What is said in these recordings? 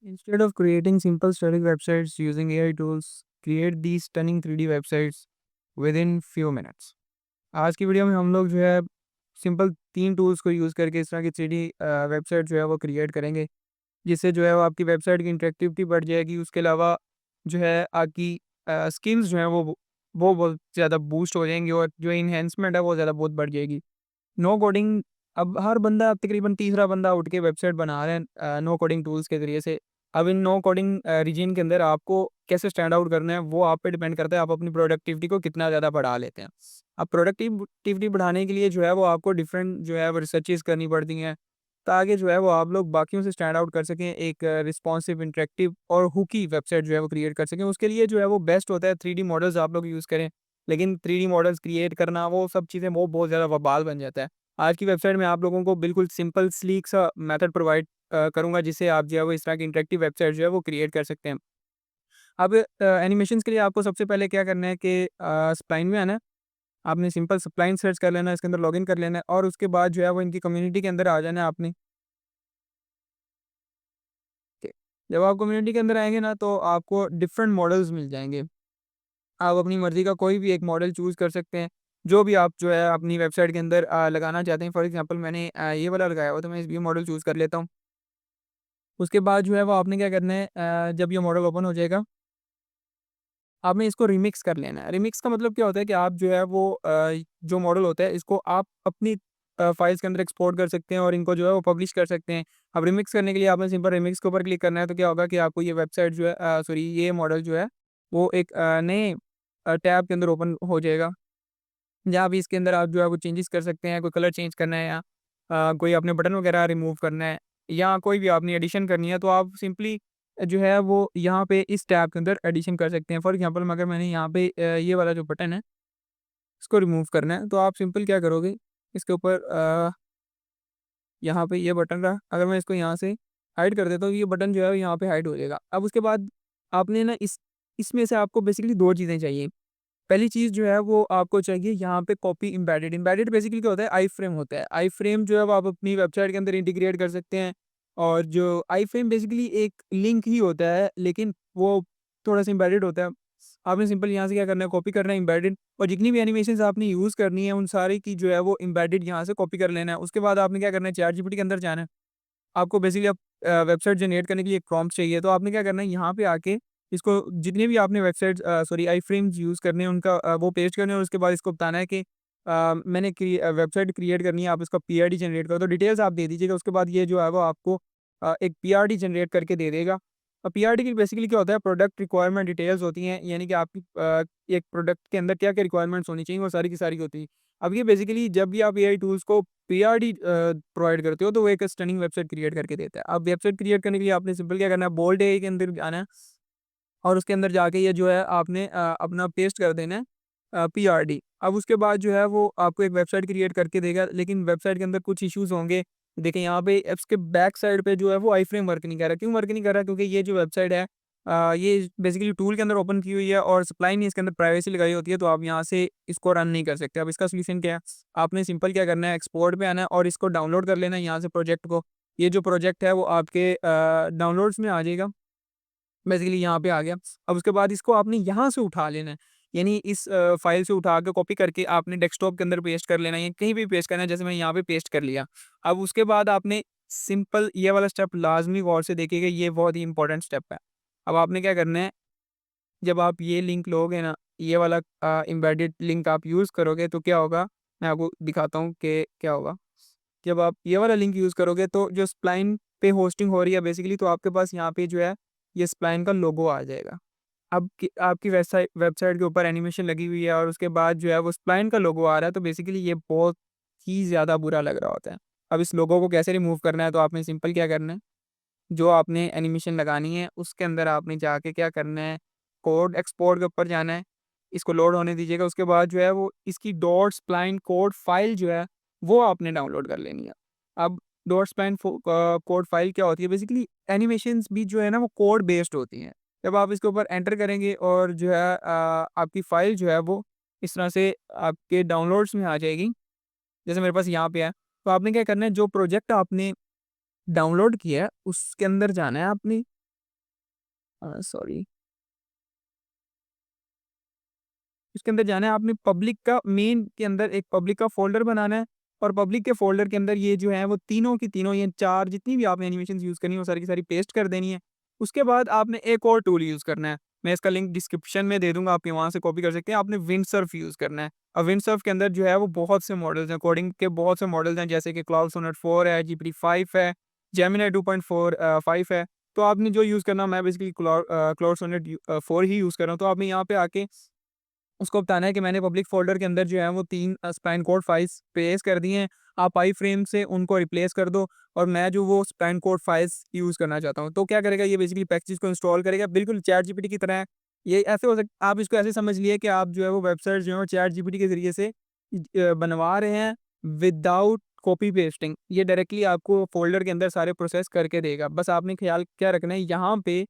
Instead of creating simple static websites using AI tools, create these stunning 3D websites within few minutes. आज की video में हम लोग जो है सिंपल 3 टूल्स को यूज़ करके इस तरह की 3D वेबसाइट जो है वो क्रिएट करेंगे, जिससे जो है वो आपकी वेबसाइट की इंटरेक्टिविटी बढ़ जाएगी। उसके अलावा जो है आपकी स्किल्स जो हैं वो बहुत ज़्यादा बूस्ट हो जाएँगी और जो एनहांसमेंट है वो ज़्यादा बहुत बढ़ जाएगी। No coding. अब हर बंदा तकरीबन तीसरा बंदा उठ के वेबसाइट बना रहे हैं नो कोडिंग टूल्स के ज़रिए से। अब इन नो कोडिंग रीजन के अंदर आपको कैसे स्टैंड आउट करना है वो आप पे डिपेंड करता है, आप अपनी प्रोडक्टिविटी को कितना ज़्यादा बढ़ा लेते हैं। अब प्रोडक्टिविटी बढ़ाने के लिए जो है वो आपको डिफरेंट जो है वो रिसर्चेज़ करनी पड़ती हैं, ताकि जो है वो आप लोग बाकियों से स्टैंड आउट कर सकें, एक रिस्पॉन्सिव, इंटरेक्टिव और हुकी वेबसाइट जो है वो क्रिएट कर सकें। उसके लिए जो है वो बेस्ट होता है 3D मॉडल्स आप लोग यूज़ करें। लेकिन 3D मॉडल्स क्रिएट करना वो सब चीज़ें वो बहुत ज़्यादा वबाल बन जाता है। आज की वेबसाइट में आप लोगों को बिल्कुल सिंपल स्लीक सा मेथड प्रोवाइड करूँगा, जिससे आप जो है वो इस तरह की इंटरेक्टिव वेबसाइट जो है वो क्रिएट कर सकते हैं। अब एनिमेशंस के लिए आपको सबसे पहले क्या करना है कि स्प्लाइन में आना है। आपने सिंपल स्प्लाइन सर्च कर लेना है, इसके अंदर लॉगिन कर लेना है और उसके बाद जो है वो इनकी कम्युनिटी के अंदर आ जाना है आपने। ठीक। जब आप कम्युनिटी के अंदर आएँगे ना तो आपको डिफरेंट मॉडल्स मिल जाएँगे। आप अपनी मर्ज़ी का कोई भी एक मॉडल चूज़ कर सकते हैं, जो भी आप जो है अपनी वेबसाइट के अंदर लगाना चाहते हैं। फॉर एग्ज़ाम्पल मैंने ये वाला लगाया हुआ, तो मैं ये मॉडल चूज़ कर लेता हूँ। उसके बाद जो है वो आपने क्या करना है, जब ये मॉडल ओपन हो जाएगा, आपने इसको रिमिक्स कर लेना है। रिमिक्स का मतलब क्या होता है कि आप जो है वो जो मॉडल होता है इसको आप अपनी फ़ाइल्स के अंदर एक्सपोर्ट कर सकते हैं और इनको जो है वो पब्लिश कर सकते हैं। अब रिमिक्स करने के लिए आपने सिंपल रिमिक्स के ऊपर क्लिक करना है, तो क्या होगा कि आपको ये वेबसाइट जो है सॉरी, ये मॉडल जो है वो एक नए टैब के अंदर ओपन हो जाएगा। जहाँ भी इसके अंदर आप जो है वो चेंजेस कर सकते हैं, कोई कलर चेंज करना है या कोई आपने बटन वगैरह रिमूव करना है या कोई भी आपने एडिशन करनी है, तो आप सिंपली जो है वो यहाँ पे इस टैब के अंदर एडिशन कर सकते हैं। फॉर एग्जांपल अगर मैंने यहाँ पे ये वाला जो बटन है इसको रिमूव करना है, तो आप सिंपल क्या करोगे, इसके ऊपर यहाँ पे ये बटन रहा, अगर मैं इसको यहाँ से हाइड कर देता हूँ, ये बटन जो है यहाँ पे हाइड हो जाएगा। अब उसके बाद आपने ना इसमें से आपको बेसिकली 2 चीज़ें चाहिए। पहली चीज़ जो है वो आपको चाहिए यहाँ पे कॉपी एम्बेडेड। एम्बेडेड बेसिकली क्या होता है, आई फ्रेम होता है। आई फ्रेम जो है वो आप अपनी वेबसाइट के अंदर इंटीग्रेट कर सकते हैं और जो आई फ्रेम बेसिकली एक लिंक ही होता है, लेकिन वो थोड़ा-सा एम्बेडेड होता है। आपने सिंपल यहाँ से क्या करना है, कॉपी करना है एम्बेडेड, और जितनी भी एनिमेशंस आपने यूज़ करनी है उन सारी की जो है वो एम्बेडेड यहाँ से कॉपी कर लेना है। उसके बाद आपने क्या करना है, चैटजीपीटी के अंदर जाना है। आपको बेसिकली अब वेबसाइट जनरेट करने के लिए एक प्रॉम्प्ट चाहिए, तो आपने क्या करना है, यहाँ पे आके इसको जितने भी आपने website sorry I frames use करने हैं उनका वो पेस्ट करने है और उसके बाद इसको बताना है कि मैंने वेबसाइट क्रिएट करनी है, आप इसका पीआरडी जनरेट करो, तो डिटेल्स आप दे दीजिएगा। उसके बाद ये जो है वो आपको एक पीआरडी जनरेट करके दे देगा। पीआरडी की बेसिकली क्या होता है, प्रोडक्ट रिक्वायरमेंट डिटेल्स होती हैं, यानी कि आपकी एक प्रोडक्ट के अंदर क्या-क्या रिक्वायरमेंट्स होनी चाहिए वो सारी की सारी होती हैं। अब ये बेसिकली जब भी आप एआई टूल्स को पीआरडी प्रोवाइड करते हो तो वो एक स्टनिंग वेबसाइट क्रिएट करके देता है। अब वेबसाइट क्रिएट करने के लिए आपने सिंपल क्या करना है, बोल्ड एआई के अंदर जाना है और उसके अंदर जाके ये जो है आपने अपना पेस्ट कर देना है पीआरडी। अब उसके बाद जो है वो आपको एक वेबसाइट क्रिएट करके देगा, लेकिन वेबसाइट के अंदर कुछ इश्यूज़ होंगे। देखिए यहाँ पे इसके बैक साइड पे जो है वो आई फ्रेम वर्क नहीं कर रहा। क्यों वर्क नहीं कर रहा? क्योंकि ये जो वेबसाइट है ये बेसिकली टूल के अंदर ओपन की हुई है और सप्लाई नहीं इसके अंदर प्राइवेसी लगाई होती है, तो आप यहाँ से इसको रन नहीं कर सकते। अब इसका सॉल्यूशन क्या है? आपने सिंपल क्या करना है, एक्सपोर्ट पे आना है और इसको डाउनलोड कर लेना है यहाँ से प्रोजेक्ट को। ये जो प्रोजेक्ट है वो आपके डाउनलोड्स में आ जाएगा। बेसिकली यहाँ पे आ गया। अब उसके बाद इसको आपने यहाँ से उठा लेना है। यानी इस फ़ाइल से उठा के कॉपी करके आपने डेस्कटॉप के अंदर पेस्ट कर लेना है या कहीं भी पेस्ट करना है, जैसे मैं यहाँ पे पेस्ट कर लिया। अब उसके बाद आपने सिंपल ये वाला स्टेप लाज़मी गौर से देखिएगा, ये बहुत ही इम्पोर्टेंट स्टेप है। अब आपने क्या करना है, जब आप ये लिंक लोगे ना, ये वाला एम्बेडेड लिंक आप यूज़ करोगे तो क्या होगा, मैं आपको दिखाता हूँ कि क्या होगा। जब आप ये वाला लिंक यूज़ करोगे तो जो स्प्लाइन पे होस्टिंग हो रही है बेसिकली, तो आपके पास यहाँ पे जो है ये स्प्लाइन का लोगो आ जाएगा। अब कि आपकी वेबसाइट के ऊपर एनिमेशन लगी हुई है और उसके बाद जो है वो स्प्लाइन का लोगो आ रहा है, तो बेसिकली ये बहुत ही ज़्यादा बुरा लग रहा होता है। अब इस लोगो को कैसे रिमूव करना है, तो आपने सिंपल क्या करना है, जो आपने एनिमेशन लगानी है उसके अंदर आपने जाके क्या करना है, कोड एक्सपोर्ट के ऊपर जाना है, इसको लोड होने दीजिएगा। उसके बाद जो है वो इसकी डॉट स्प्लाइन कोड फाइल जो है वो आपने डाउनलोड कर लेनी है। अब डॉट स्प्लाइन कोड फाइल क्या होती है, बेसिकली एनिमेशंस भी जो है ना वो कोड बेस्ड होती हैं। जब आप इसके ऊपर एंटर करेंगे और जो है आपकी फाइल जो है वो इस तरह से आपके डाउनलोड्स में आ जाएगी, जैसे मेरे पास यहाँ पे है। तो आपने क्या करना है, जो प्रोजेक्ट आपने डाउनलोड किया है, उसके अंदर जाना है आपने सॉरी, उसके अंदर जाना है आपने, पब्लिक का मेन के अंदर एक पब्लिक का फ़ोल्डर बनाना है और पब्लिक के फ़ोल्डर के अंदर ये जो है वो तीनों की तीनों, ये 4 जितनी भी आपने एनिमेशंस यूज़ करनी है, वो सारी की सारी पेस्ट कर देनी है। उसके बाद आपने एक और टूल यूज़ करना है। मैं इसका लिंक डिस्क्रिप्शन में दे दूँगा, आप वहाँ से कॉपी कर सकते हैं। आपने विंडसर्फ यूज़ करना है। अब विंडसर्फ के अंदर जो है वो बहुत से मॉडल्स हैं, कोडिंग के बहुत से मॉडल्स हैं, जैसे कि क्लाउड सोनेट 4 है, जीपीटी 5 है, जेमिनी 2.4 5 है। तो आपने जो यूज़ करना, मैं बेसिकली क्लाउड सोनेट 4 ही यूज़ कर रहा हूँ। तो आपने यहाँ पे आके उसको बताना है कि मैंने पब्लिक फ़ोल्डर के अंदर जो है वो 3 स्पाइन कोड फाइल्स पेस्ट कर दिए हैं। आप आई फ्रेम से उनको रिप्लेस कर दो और मैं जो वो स्पाइन कोड फाइल्स यूज़ करना चाहता हूँ। तो क्या करेगा, ये बेसिकली पैकेजेस को इंस्टॉल करेगा, बिल्कुल चैटजीपीटी की तरह है। ये ऐसे हो सक आप इसको ऐसे समझ लिए कि आप जो है वो वेबसाइट जो है वो चैटजीपीटी के ज़रिए से बनवा रहे हैं विदाउट कॉपी पेस्टिंग। ये डायरेक्टली आपको फ़ोल्डर के अंदर सारे प्रोसेस करके देगा। बस आपने ख़्याल क्या रखना है, यहाँ पे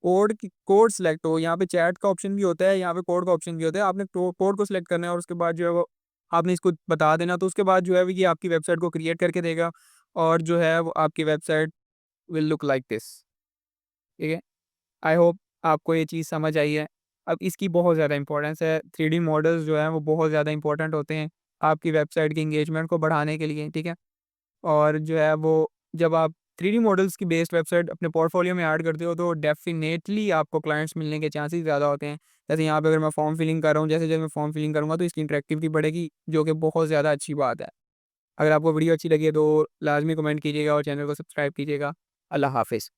कोड सिलेक्ट हो, यहाँ पे चैट का ऑप्शन भी होता है, यहाँ पे कोड का ऑप्शन भी होता है। आपने कोड को सिलेक्ट करना है और उसके बाद जो है वो आपने इसको बता देना, तो उसके बाद जो है वो ये आपकी वेबसाइट को क्रिएट करके देगा और जो है वो आपकी website will look like this. ठीक है? आई होप आपको ये चीज़ समझ आई है। अब इसकी बहुत ज़्यादा इंपॉर्टेंस है, 3D मॉडल्स जो हैं वो बहुत ज़्यादा इंपॉर्टेंट होते हैं आपकी वेबसाइट की एंगेजमेंट को बढ़ाने के लिए, ठीक है? और जो है वो जब आप 3D मॉडल्स की बेस्ड वेबसाइट अपने पोर्टफोलियो में ऐड करते हो तो डेफ़िनेटली आपको क्लाइंट्स मिलने के चांसेस ज़्यादा होते हैं। जैसे यहाँ पे अगर मैं फॉर्म फिलिंग कर रहा हूँ, जैसे जब मैं फॉर्म फिलिंग करूँगा तो इसकी इंटरैक्टिविटी बढ़ेगी, जो कि बहुत ज़्यादा अच्छी बात है। अगर आपको वीडियो अच्छी लगी है तो लाज़मी कमेंट कीजिएगा और चैनल को सब्सक्राइब कीजिएगा। अल्लाह हाफ़िज़।